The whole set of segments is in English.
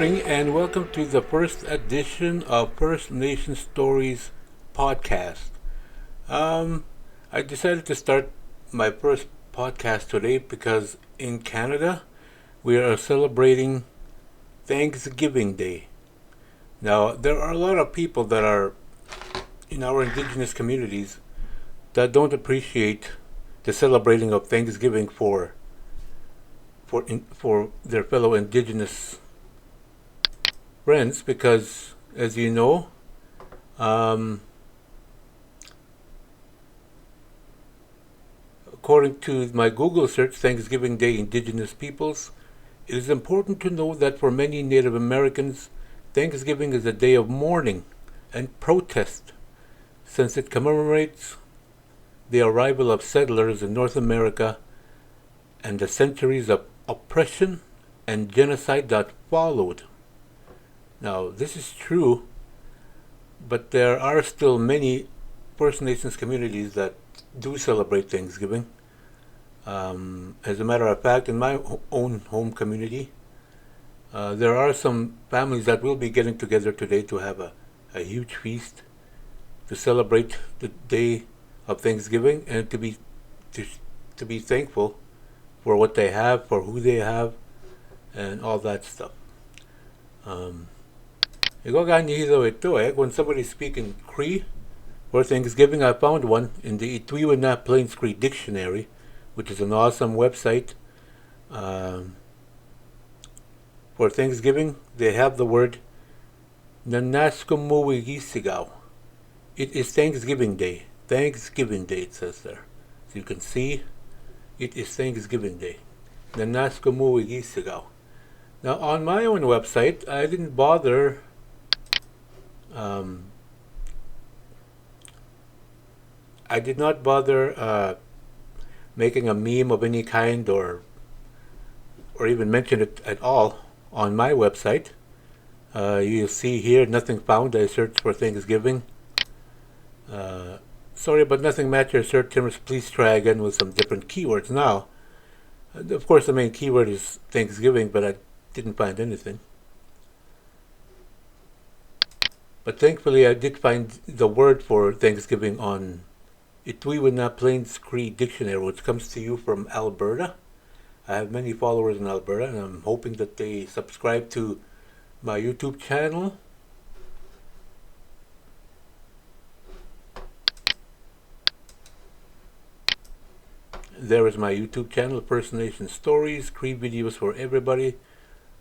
morning, and welcome to the first edition of First Nation Stories podcast. Um, I decided to start my first podcast today because in Canada we are celebrating Thanksgiving Day. Now, there are a lot of people that are in our Indigenous communities that don't appreciate the celebrating of Thanksgiving for their fellow Indigenous friends because, as you know, um, according to my Google search, Thanksgiving Day Indigenous Peoples, it is important to know that for many Native Americans, Thanksgiving is a day of mourning and protest since it commemorates the arrival of settlers in North America and the centuries of oppression and genocide that followed. Now, this is true, but there are still many First Nations communities that do celebrate Thanksgiving. As a matter of fact, in my own home community, there are some families that will be getting together today to have a huge feast to celebrate the day of Thanksgiving and to, to be thankful for what they have, for who they have, and all that stuff. When somebody's speaking Cree for Thanksgiving, I found one in the Itwiwina Plains Cree Dictionary, which is an awesome website. Um, for Thanksgiving, they have the word Nanaskumuwigisigaw. It is Thanksgiving Day. Thanksgiving Day, it says there. So you can see it is Thanksgiving Day. Nanaskumuwigisigaw. Now, on my own website, I didn't bother um, I did not bother making a meme of any kind or even mention it at all on my website. You'll see here, nothing found. I searched for Thanksgiving. Uh, Sorry, but nothing matched your search terms. Please try again with some different keywords. Now, of course, the main keyword is Thanksgiving, but I didn't find anything. But thankfully, I did find the word for Thanksgiving on Itwiwina Plains Cree Dictionary, which comes to you from Alberta. I have many followers in Alberta, and I'm hoping that they subscribe to my YouTube channel. There is my YouTube channel, First Nation Stories, Cree videos for everybody.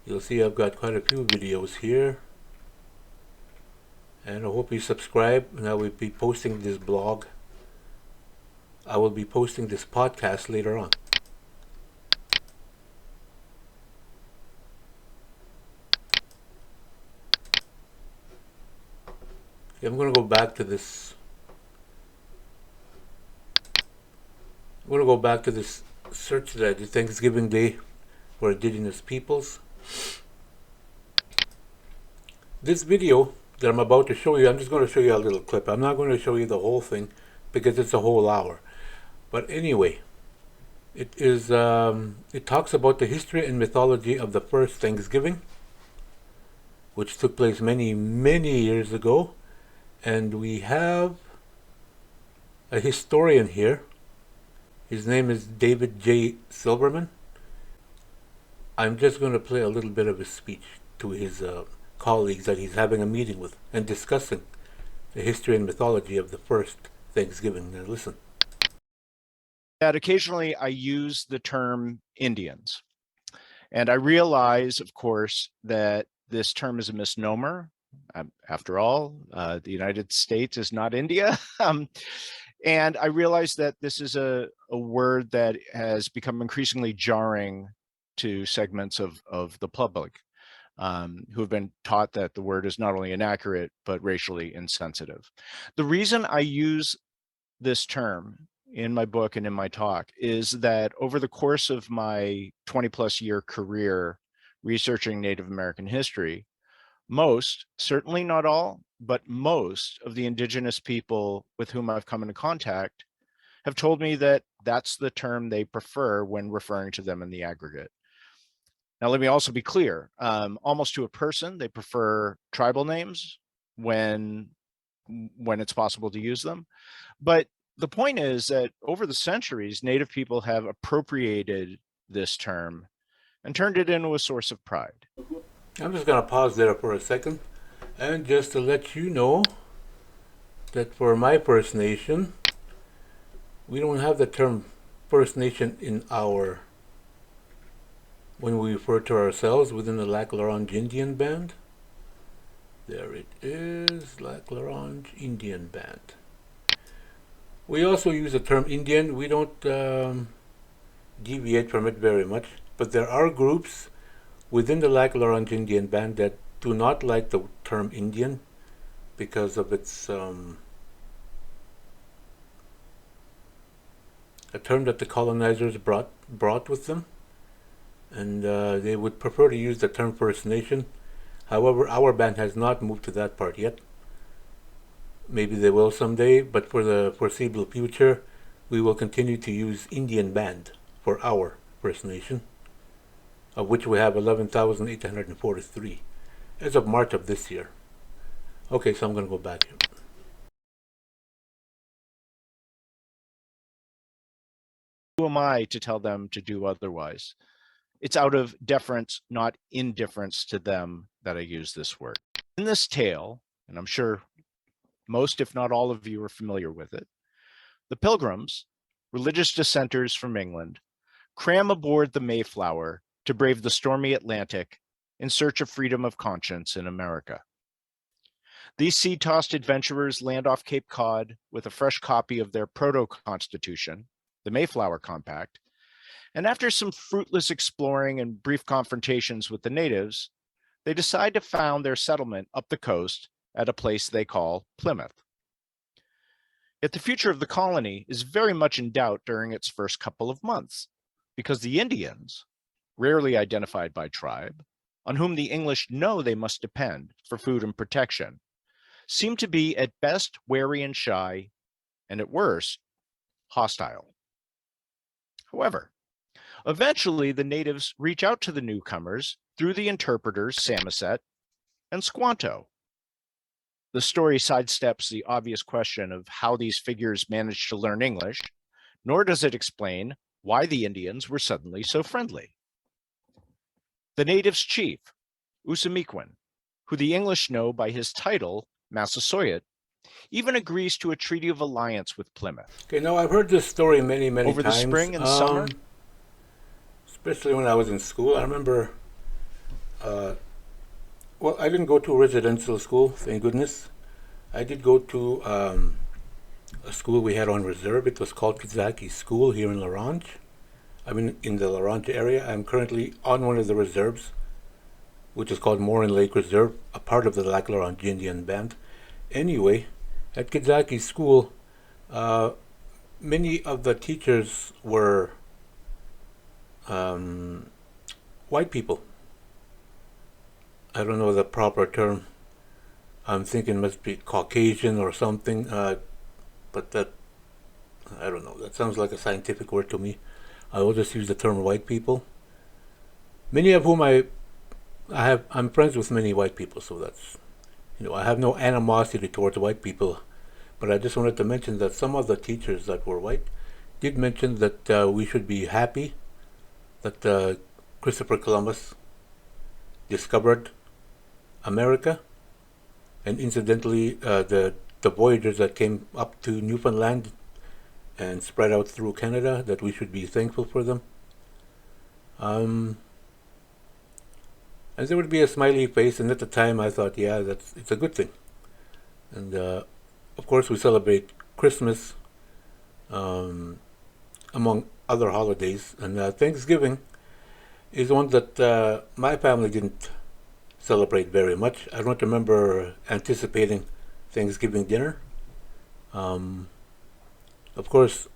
You'll see I've got quite a few videos here. And I hope you subscribe, and I will be posting this blog. I will be posting this podcast later on. Okay, I'm going to go back to this. I'm going to go back to this search that I did, Thanksgiving Day for Indigenous Peoples. This video that I'm about to show you, I'm just going to show you a little clip. I'm not going to show you the whole thing because it's a whole hour. But anyway, it talks about the history and mythology of the first Thanksgiving, which took place many, many years ago. And we have a historian here. His name is David J. Silverman. I'm just going to play a little bit of his speech to his colleagues that he's having a meeting with and discussing the history and mythology of the first Thanksgiving. Now listen. That occasionally I use the term Indians. And I realize, of course, that this term is a misnomer. After all, the United States is not India. And I realize that this is a word that has become increasingly jarring to segments of the public who have been taught that the word is not only inaccurate, but racially insensitive. The reason I use this term in my book and in my talk is that over the course of my 20+ year career researching Native American history, most, certainly not all, but most of the indigenous people with whom I've come into contact have told me that that's the term they prefer when referring to them in the aggregate. Now, let me also be clear, almost to a person, they prefer tribal names when it's possible to use them. But the point is that over the centuries, Native people have appropriated this term and turned it into a source of pride. I'm just going to pause there for a second and just to let you know that for my First Nation, we don't have the term First Nation in our, when we refer to ourselves within the Lac La Ronge Indian Band. There it is, Lac La Ronge Indian Band. We also use the term Indian. We don't deviate from it very much, but there are groups within the Lac La Ronge Indian Band that do not like the term Indian because of its a term that the colonizers brought with them, and they would prefer to use the term First Nation. However, our band has not moved to that part yet. Maybe they will someday, but for the foreseeable future, we will continue to use Indian Band for our First Nation, of which we have 11,843 as of March of this year. Okay, so I'm going to go back here. Who am I to tell them to do otherwise? It's out of deference, not indifference to them, that I use this word. In this tale, and I'm sure most, if not all of you, are familiar with it, the Pilgrims, religious dissenters from England, cram aboard the Mayflower to brave the stormy Atlantic in search of freedom of conscience in America. These sea-tossed adventurers land off Cape Cod with a fresh copy of their proto-constitution, the Mayflower Compact, and after some fruitless exploring and brief confrontations with the natives, they decide to found their settlement up the coast at a place they call Plymouth. Yet the future of the colony is very much in doubt during its first couple of months, because the Indians, rarely identified by tribe, on whom the English know they must depend for food and protection, seem to be at best wary and shy, and at worst, hostile. However, eventually the natives reach out to the newcomers through the interpreters Samoset and Squanto. The story sidesteps the obvious question of how these figures managed to learn English, nor does it explain why the Indians were suddenly so friendly. The natives' chief, Usamiquin, who the English know by his title, Massasoit, even agrees to a treaty of alliance with Plymouth. Okay, now I've heard this story many times. Over the spring and summer? Especially when I was in school. I remember, well, I didn't go to a residential school, thank goodness. I did go to a school we had on reserve. It was called Kizaki School here in La Ronge. I'm in the La Ronge area. I'm currently on one of the reserves, which is called Morin Lake Reserve, a part of the Lac La Ronge Indian Band. Anyway, at Kizaki School, many of the teachers were white people. I don't know the proper term. I'm thinking it must be Caucasian or something, but that, I don't know, that sounds like a scientific word to me. I will just use the term white people. Many of whom I'm friends with many white people, so that's, I have no animosity towards white people, but I just wanted to mention that some of the teachers that were white did mention that we should be happy that Christopher Columbus discovered America, and incidentally, the voyagers that came up to Newfoundland and spread out through Canada, that we should be thankful for them. And there would be a smiley face, and at the time I thought, yeah, it's a good thing. And of course we celebrate Christmas among other holidays, and Thanksgiving is one that my family didn't celebrate very much. I don't remember anticipating Thanksgiving dinner. Of course,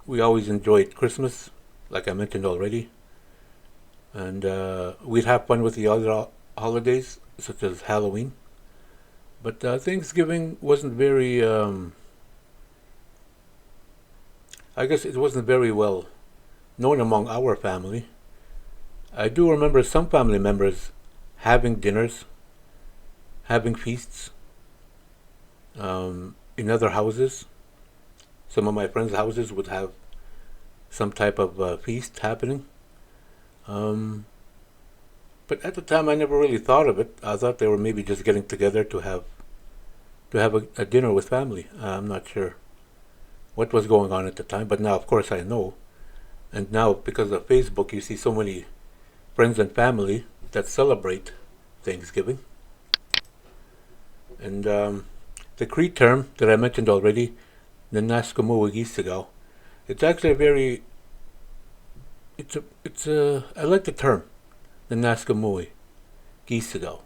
we always enjoyed Christmas, like I mentioned already, and we'd have fun with the other holidays, such as Halloween. But Thanksgiving wasn't very, I guess it wasn't very well known among our family. I do remember some family members having dinners, having feasts in other houses. Some of my friends' houses would have some type of feast happening. Um, but at the time, I never really thought of it. I thought they were maybe just getting together to have a dinner with family. I'm not sure what was going on at the time, but now, of course, I know. And now, because of Facebook, you see so many friends and family that celebrate Thanksgiving. And the Cree term that I mentioned already, the Naskamuwagisagal, it's actually a very, I like the term, the Naskamuwi Gisagal,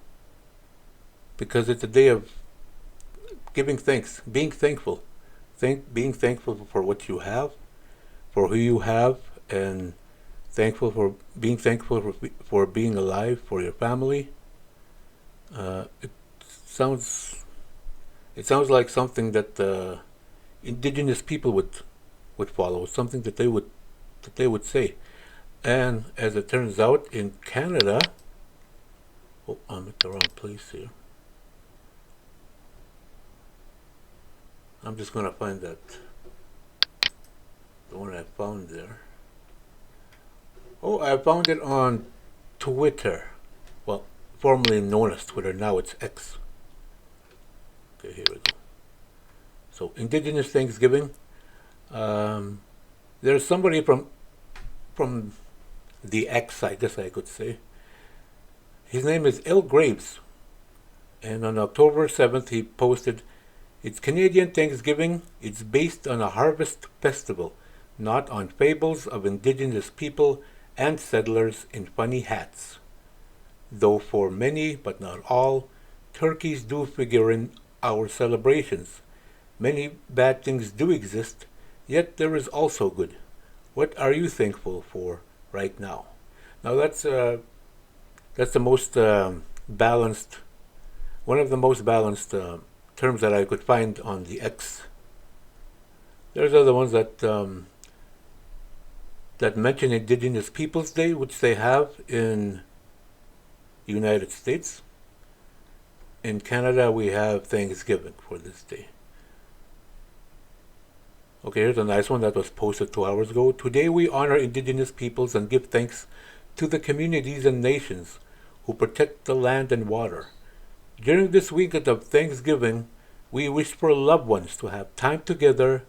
because it's a day of giving thanks, being thankful, being thankful for what you have, for who you have, and being thankful for being alive, for your family. It sounds like something that indigenous people would follow, something that they would say. And as it turns out, in Canada, oh, I'm at the wrong place here. I'm just gonna find the one I found there. Oh, I found it on Twitter. Well, formerly known as Twitter, now it's X. Okay, here we go. So, Indigenous Thanksgiving. There's somebody from the X, I guess I could say. His name is L. Graves. And on October 7th, he posted, "It's Canadian Thanksgiving. It's based on a harvest festival, not on fables of Indigenous people and settlers in funny hats. Though for many, but not all, turkeys do figure in our celebrations. Many bad things do exist, yet there is also good. What are you thankful for right now?" Now that's the most balanced, one of the most balanced terms that I could find on the X. There's other ones that mention Indigenous Peoples Day, which they have in the United States. In Canada, we have Thanksgiving for this day. Okay, here's a nice one that was posted 2 hours ago. "Today we honor Indigenous peoples and give thanks to the communities and nations who protect the land and water. During this weekend of Thanksgiving, we wish for loved ones to have time together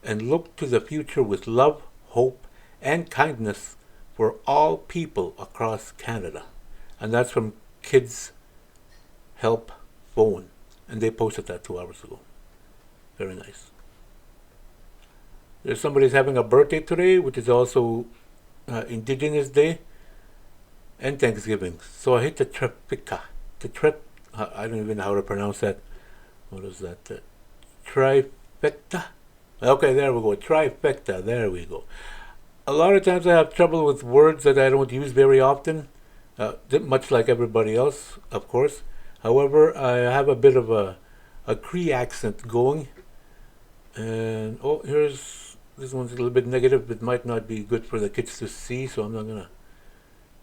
and look to the future with love, hope, and kindness for all people across Canada." And that's from Kids Help Phone. And they posted that 2 hours ago. Very nice. There's somebody's having a birthday today, which is also Indigenous Day and Thanksgiving. So I hit the trifecta. I don't even know how to pronounce that. What is that? Trifecta? Okay, there we go. Trifecta. There we go. A lot of times I have trouble with words that I don't use very often, much like everybody else, of course. However, I have a bit of a Cree accent going. And, oh, this one's a little bit negative. It might not be good for the kids to see, so I'm not going to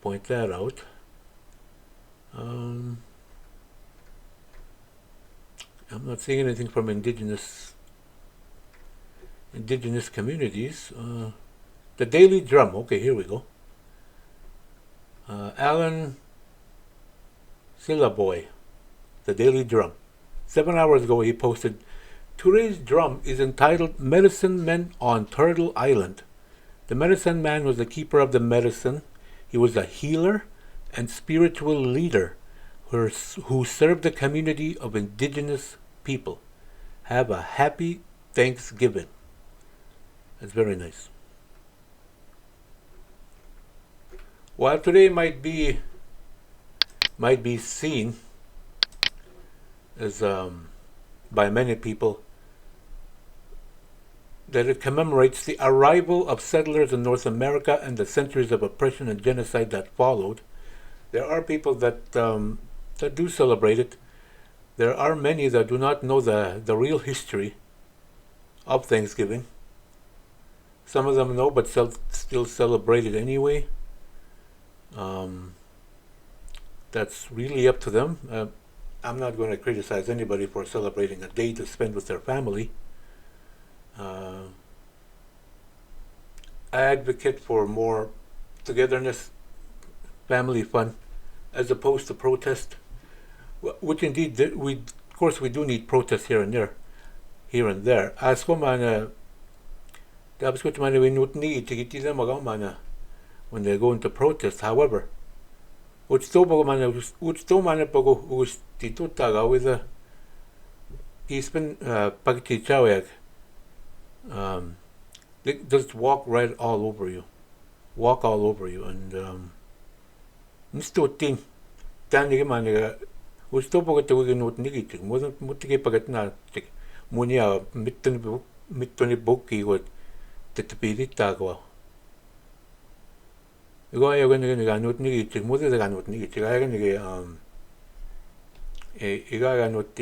point that out. I'm not seeing anything from indigenous communities. The Daily Drum. Okay, here we go. Alan Sillaboy, The Daily Drum. 7 hours ago he posted, "Today's drum is entitled Medicine Men on Turtle Island. The medicine man was the keeper of the medicine. He was a healer and spiritual leader who served the community of indigenous people. Have a happy Thanksgiving." That's very nice. While today might be seen as by many people that it commemorates the arrival of settlers in North America and the centuries of oppression and genocide that followed, there are people that do celebrate it. There are many that do not know the real history of Thanksgiving. Some of them know, but still celebrate it anyway. Um, that's really up to them. I'm not going to criticize anybody for celebrating a day to spend with their family. Uh, I advocate for more togetherness, family fun, as opposed to protest, which indeed of course, we do need protest here and there. As ko mana, tapos ko mana winut ni itigiti na magaw mana when they go into protest. However, which to mana pago tito taga with a ispen pagti chawag. They just walk right all over you, and nisto tin tani ke mana which to pago to winut ni itig mutike pagat na tik munia mittoni bukki what titpidi tagawa. Igo ay ganut ni itig mo de ganut ni itig ay ganut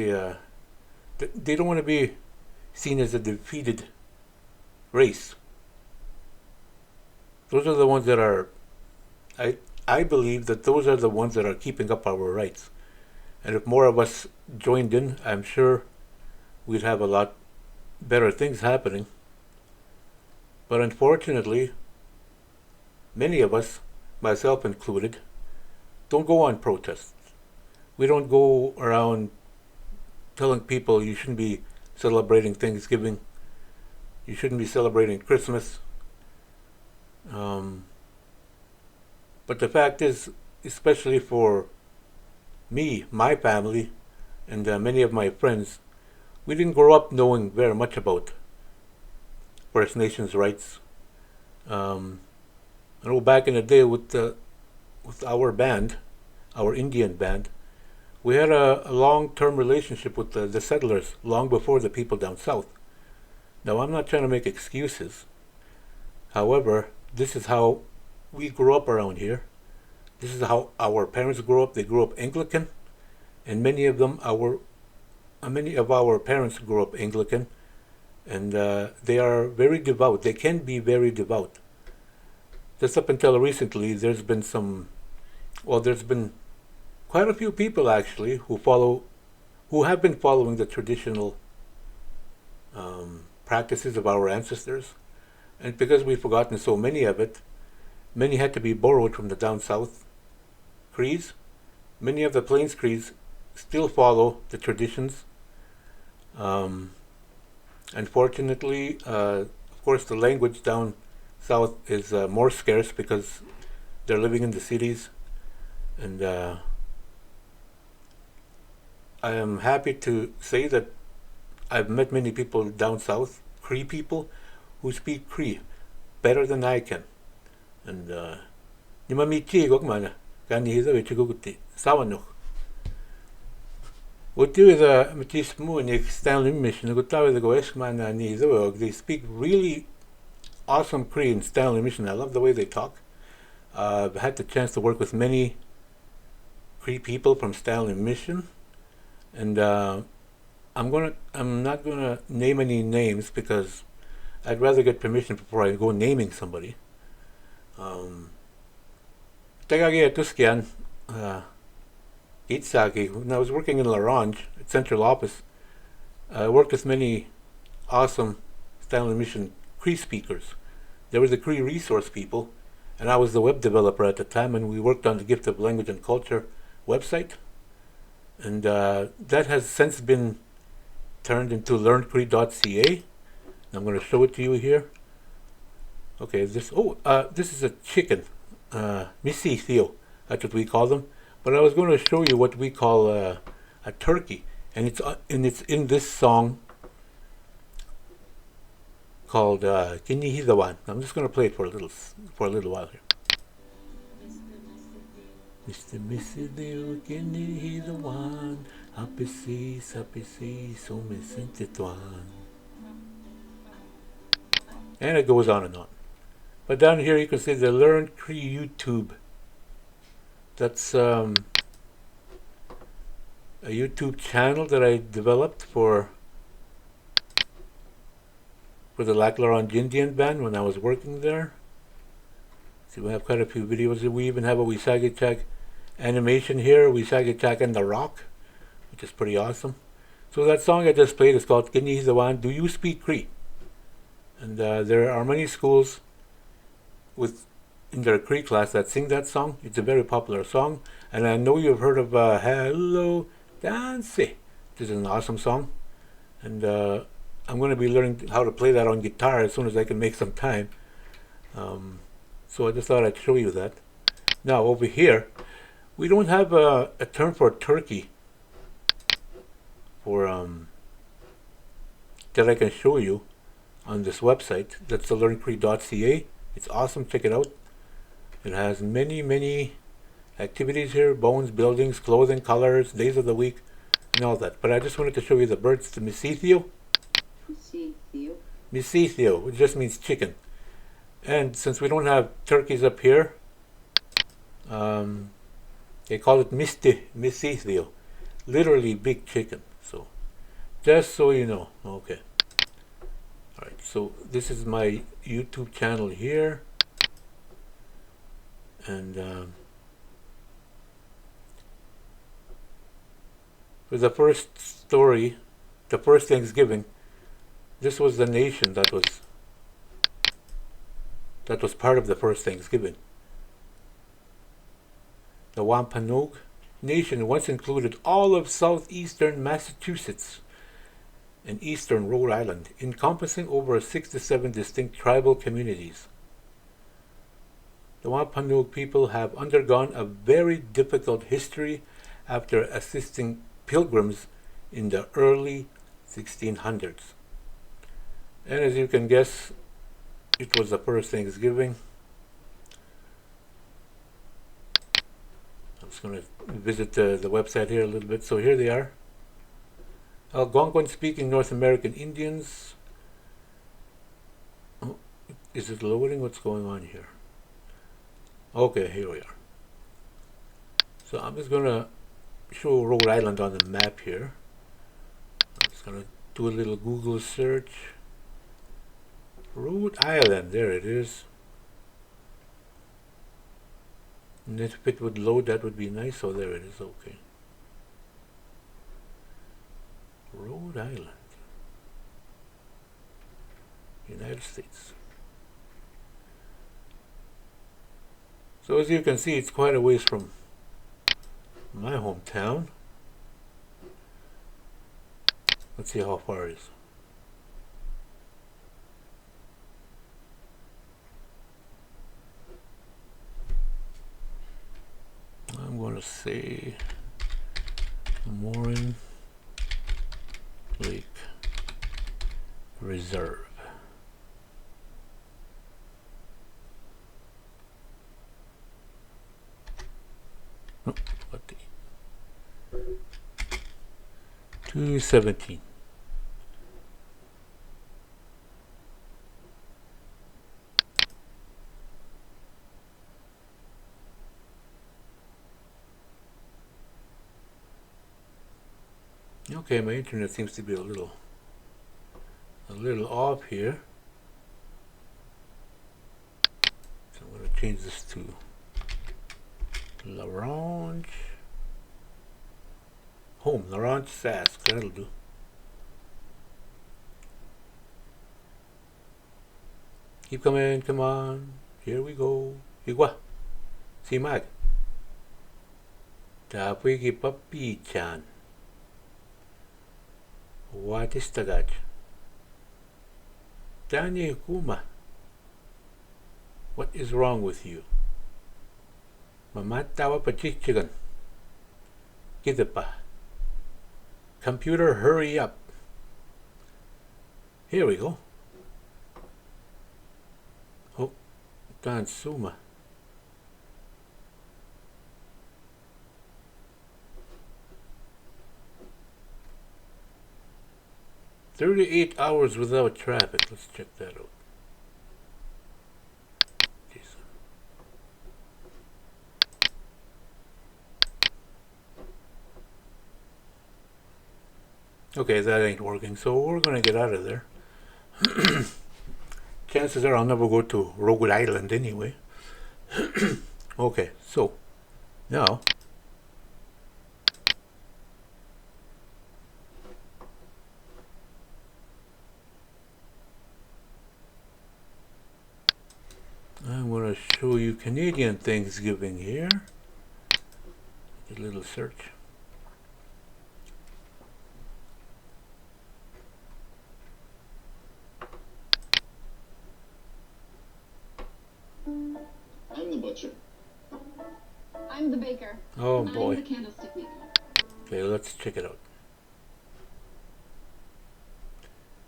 they don't want to be seen as a defeated race. Those are the ones that are I believe that those are the ones that are keeping up our rights. And if more of us joined in, I'm sure we'd have a lot better things happening. But unfortunately, many of us, myself included, don't go on protests. We don't go around telling people you shouldn't be celebrating Thanksgiving, you shouldn't be celebrating Christmas. But the fact is, especially for me, my family, and many of my friends, we didn't grow up knowing very much about First Nations rights. I know back in the day with our band, our Indian band, we had a long-term relationship with the settlers long before the people down south. Now, I'm not trying to make excuses. However, this is how we grew up around here. This is how our parents grew up. They grew up Anglican, and many of our parents grew up Anglican, and they are very devout. They can be very devout. Just up until recently, there's been quite a few people actually who have been following the traditional practices of our ancestors, and because we've forgotten so many of it, many had to be borrowed from the down south Crees. Many of the Plains Crees still follow the traditions. Unfortunately, of course, the language down south is more scarce because they're living in the cities, and I am happy to say that I've met many people down south, Cree people, who speak Cree better than I can. And nimamichi gokmana kani hizo ichiguti sawanuk. What do the Matis Moon Stanley Mission? They speak really awesome Cree in Stanley Mission. I love the way they talk. I've had the chance to work with many Cree people from Stanley Mission, and I'm not gonna name any names because I'd rather get permission before I go naming somebody. Tagage Tuskian. When I was working in Larange at Central Office, I worked with many awesome Stanley Mission Cree speakers. There was the Cree resource people, and I was the web developer at the time, and we worked on the Gift of Language and Culture website. And that has since been turned into learncree.ca. I'm going to show it to you here. Okay, this is a chicken, Missy Theo, that's what we call them. But I was going to show you what we call a turkey, and it's in this song called Kinihidawan. I'm just going to play it for a little while here. Mr. Misideo Kinihidawan, apisi so misintituan. And it goes on and on. But down here you can see the Learn Cree YouTube. That's a YouTube channel that I developed for the Lac La Ronge Indian Band when I was working there. So we have quite a few videos. We even have a Wisagachak animation here, Wisagachak and the Rock, which is pretty awesome. So that song I just played is called Kini Hizawan, Do You Speak Cree? And there are many schools in their Cree class that sing that song. It's a very popular song. And I know you've heard of Hello Dance. This is an awesome song. And I'm going to be learning how to play that on guitar as soon as I can make some time. So I just thought I'd show you that. Now over here, we don't have a term for turkey for that I can show you on this website. That's the learncree.ca. It's awesome. Check it out. It has many activities here: bones, buildings, clothing, colors, days of the week, and all that. But I just wanted to show you the birds. The Misithio. Misithio, which just means chicken. And since we don't have turkeys up here, they call it Misithio, literally big chicken. So, just so you know. Okay. Alright, so this is my YouTube channel here. And for the first story, the first Thanksgiving, this was the nation that was part of the first Thanksgiving. The Wampanoag Nation once included all of southeastern Massachusetts and eastern Rhode Island, encompassing over 6 to 7 distinct tribal communities. The Wampanoag people have undergone a very difficult history after assisting pilgrims in the early 1600s. And as you can guess, it was the first Thanksgiving. I'm just going to visit the website here a little bit. So here they are. Algonquin-speaking North American Indians. Oh, is it loading? What's going on here? Okay, here we are. So I'm just going to show Rhode Island on the map here. I'm just going to do a little Google search. Rhode Island, there it is. And if it would load, that would be nice. Oh, there it is. Okay. Rhode Island, United States. So as you can see, it's quite a ways from my hometown. Let's see how far it is. I'm going to say Morin Lake Reserve. Oh, what the 217. Okay, my internet seems to be a little off here. So I'm going to change this to Larange Home, Larange Sask, that'll do. Keep coming, come on. Here we go. Igwa. Si Mag. Tapoy ki Papi-chan. What is tagad? Dani Hukuma. What is wrong with you? Mamatawa pachichigan. Kita pa. Computer, hurry up. Here we go. Oh, Tansuma. "38 hours without traffic." Let's check that out. Jeez. Okay, that ain't working, so we're gonna get out of there. Chances are I'll never go to Rhode Island anyway. Okay, so now I'm going to show you Canadian Thanksgiving here. A little search. I'm the butcher. I'm the baker. Oh And I'm boy. the candlestick maker. Okay, let's check it out.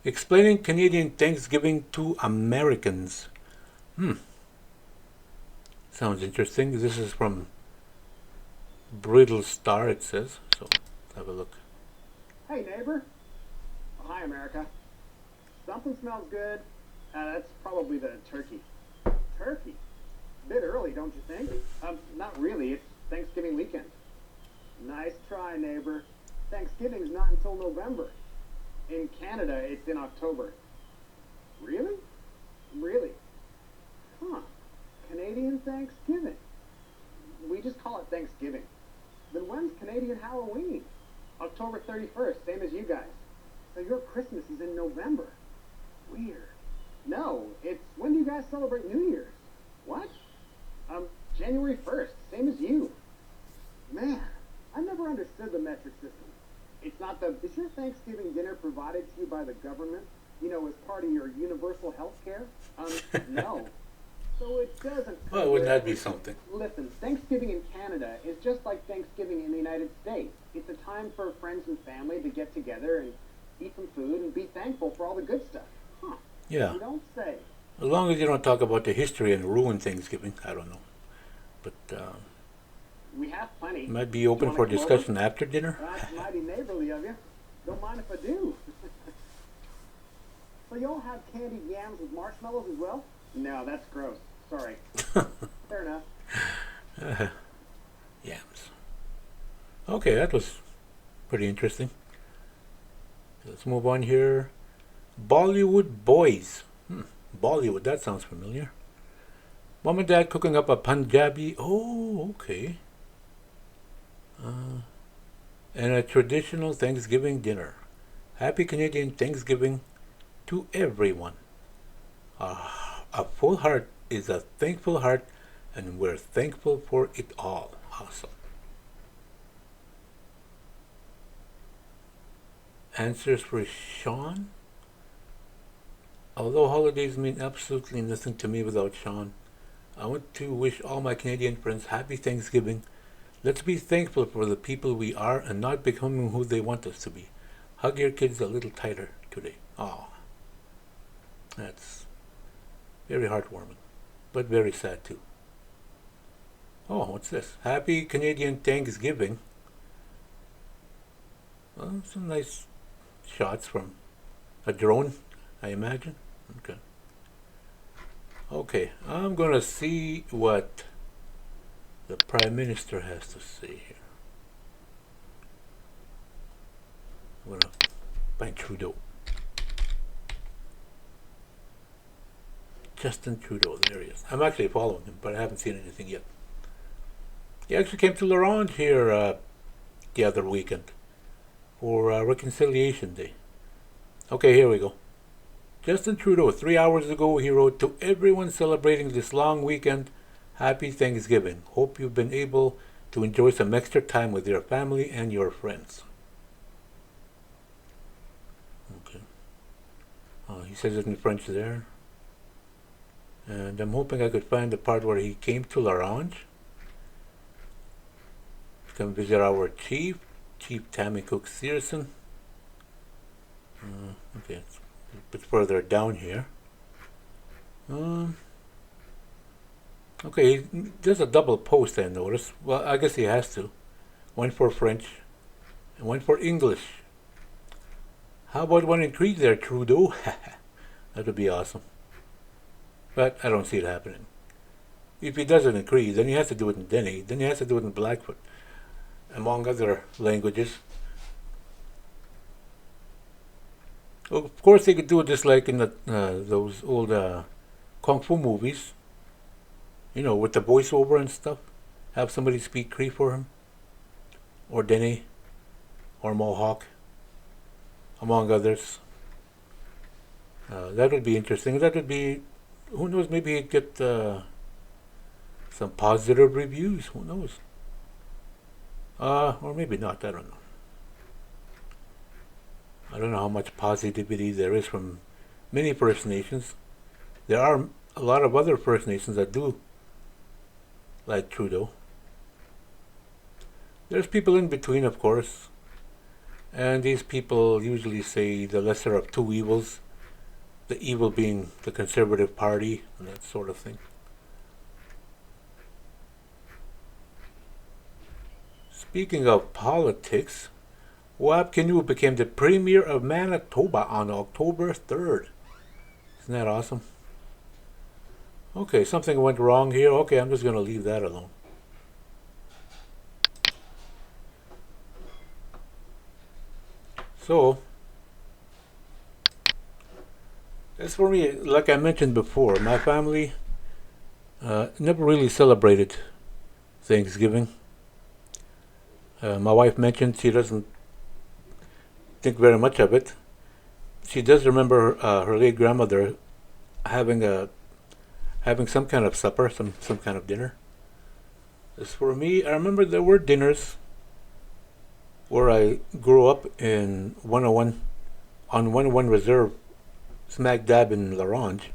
Explaining Canadian Thanksgiving to Americans. Sounds interesting. This is from Brittle Star, it says. So let's have a look. Hey, neighbor. Oh, hi, America. Something smells good. That's probably the turkey. Turkey? Bit early, don't you think? Not really. It's Thanksgiving weekend. Nice try, neighbor. Thanksgiving's not until November. In Canada, it's in October. Really? Really? Huh. Canadian Thanksgiving. We just call it Thanksgiving. Then when's Canadian Halloween? October 31st, same as you guys. So your Christmas is in November. Weird. No, it's when do you guys celebrate New Year's? What? January 1st, same as you. Man, I never understood the metric system. It's not is your Thanksgiving dinner provided to you by the government? You know, as part of your universal health care? No. So it doesn't. Well, wouldn't that be something? Listen, Thanksgiving in Canada is just like Thanksgiving in the United States. It's a time for friends and family to get together and eat some food and be thankful for all the good stuff. Huh. Yeah. You don't say. As long as you don't talk about the history and ruin Thanksgiving, I don't know. But We have plenty. might be open You for wanna come discussion after dinner. over? That's mighty neighborly of you. Don't mind if I do. So you all have candied yams with marshmallows as well? No, that's gross. Sorry. Fair enough. Yams. Okay, that was pretty interesting. Let's move on here. Bollywood Boys. Bollywood, that sounds familiar. Mom and Dad cooking up a Punjabi. Oh, okay. And a traditional Thanksgiving dinner. Happy Canadian Thanksgiving to everyone. A full heart is a thankful heart, and we're thankful for it all. Awesome. Answers for Sean. Although holidays mean absolutely nothing to me without Sean, I want to wish all my Canadian friends happy Thanksgiving. Let's be thankful for the people we are and not becoming who they want us to be. Hug your kids a little tighter today. Oh, that's very heartwarming, but very sad too. Oh, what's this? Happy Canadian Thanksgiving. Well, some nice shots from a drone, I imagine. Okay. Okay, I'm gonna see what the Prime Minister has to say here. I'm gonna find Trudeau. Justin Trudeau, there he is. I'm actually following him, but I haven't seen anything yet. He actually came to La Ronge here the other weekend for Reconciliation Day. Okay, here we go. Justin Trudeau, 3 hours ago, he wrote, "To everyone celebrating this long weekend, happy Thanksgiving. Hope you've been able to enjoy some extra time with your family and your friends." Okay. He says it in French there. And I'm hoping I could find the part where he came to La Ronge to come visit our chief, Chief Tammy Cook Searson. Okay, it's a bit further down here. Okay, there's a double post I noticed. Well, I guess he has to. One for French and one for English. How about one in Cree there, Trudeau? That would be awesome. But I don't see it happening. If he does it in Cree, then he has to do it in Dene, then he has to do it in Blackfoot, among other languages. Well, of course, they could do it just like in those old Kung Fu movies. with the voiceover and stuff. Have somebody speak Cree for him, or Dene, or Mohawk, among others. That would be interesting. That would be, who knows, maybe he'd get some positive reviews. Who knows? Or maybe not. I don't know. I don't know how much positivity there is from many First Nations. There are a lot of other First Nations that do like Trudeau. There's people in between, of course, and these people usually say the lesser of two evils, the evil being the Conservative Party and that sort of thing. Speaking of politics, Wab Kinew became the Premier of Manitoba on October 3rd. Isn't that awesome? Okay, something went wrong here. Okay, I'm just going to leave that alone. So, as for me, like I mentioned before, my family never really celebrated Thanksgiving. My wife mentioned she doesn't think very much of it. She does remember her late grandmother having some kind of supper, some kind of dinner. As for me, I remember there were dinners where I grew up in 101, on 101 Reserve, smack dab in La Ronge.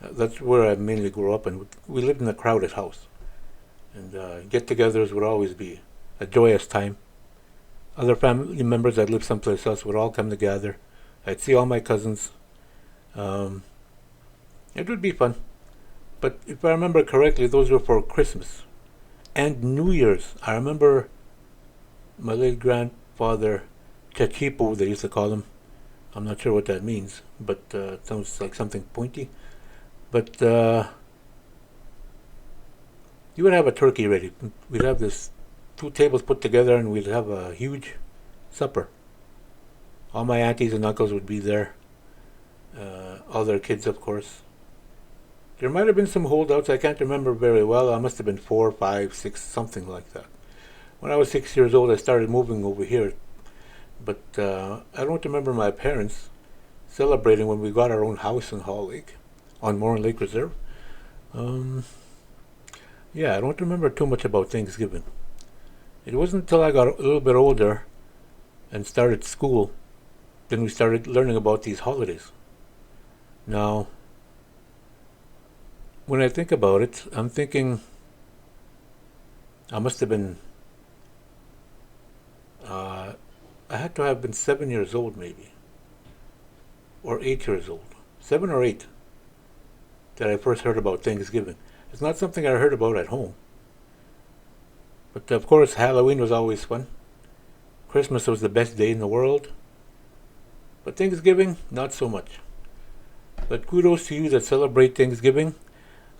That's where I mainly grew up, and we lived in a crowded house. And get-togethers would always be a joyous time. Other family members that lived someplace else would all come together. I'd see all my cousins. It would be fun. But if I remember correctly, those were for Christmas and New Year's. I remember my late grandfather, Chachipo, they used to call him. I'm not sure what that means, but it sounds like something pointy. But you would have a turkey ready. We'd have this 2 tables put together, and we'd have a huge supper. All my aunties and uncles would be there. All their kids, of course. There might have been some holdouts. I can't remember very well. I must have been 4, 5, 6, something like that. When I was 6 years old, I started moving over here. But I don't remember my parents celebrating when we got our own house in Hall Lake, on Morin Lake Reserve. Yeah, I don't remember too much about Thanksgiving. It wasn't until I got a little bit older and started school, then we started learning about these holidays. Now, when I think about it, I'm thinking I must have been, I had to have been 7 years old maybe, or 8 years old, 7 or 8, that I first heard about Thanksgiving. It's not something I heard about at home. But of course, Halloween was always fun. Christmas was the best day in the world. But Thanksgiving, not so much. But kudos to you that celebrate Thanksgiving.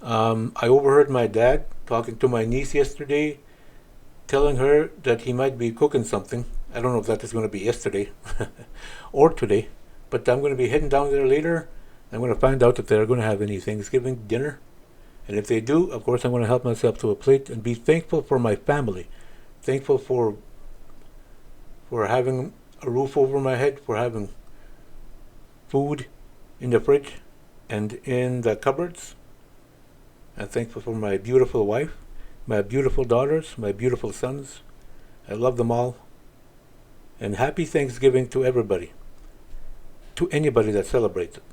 I overheard my dad talking to my niece yesterday, telling her that he might be cooking something. I don't know if that is going to be yesterday or today, but I'm going to be heading down there later. I'm going to find out if they're going to have any Thanksgiving dinner. And if they do, of course, I'm going to help myself to a plate and be thankful for my family. Thankful for having a roof over my head, for having food in the fridge and in the cupboards. I'm thankful for my beautiful wife, my beautiful daughters, my beautiful sons. I love them all. And happy Thanksgiving to everybody, to anybody that celebrates it.